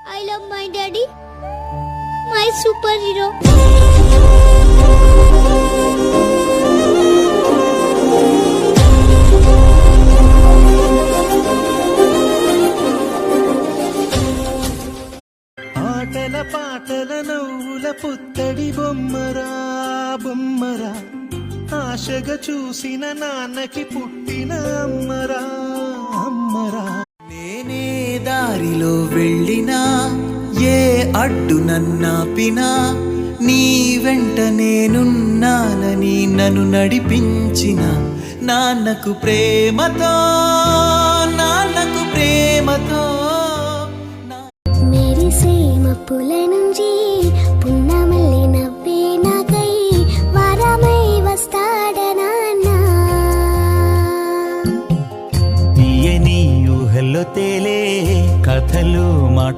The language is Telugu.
I love my daddy, my superhero. ఆటల పాటల నవ్వుల పుత్తడి బొమ్మరా బొమ్మరా, ఆశగా చూసిన నాన్నకి పుట్టిన అమ్మరా అమ్మరా. నేనే దారిలో వెళ్ళినా, ఏ అడ్డు నన్నాపినా, నీ వెంట నేనున్నానని నన్ను నడిపించిన నాన్నకు ప్రేమతో, నాన్నకు ప్రేమతో. పుల నుంచి పున్నమల్లి నవ్వే నాకై వారమై వస్తాడనా. తీయని ఊహల్లో తేలే కథలు మాట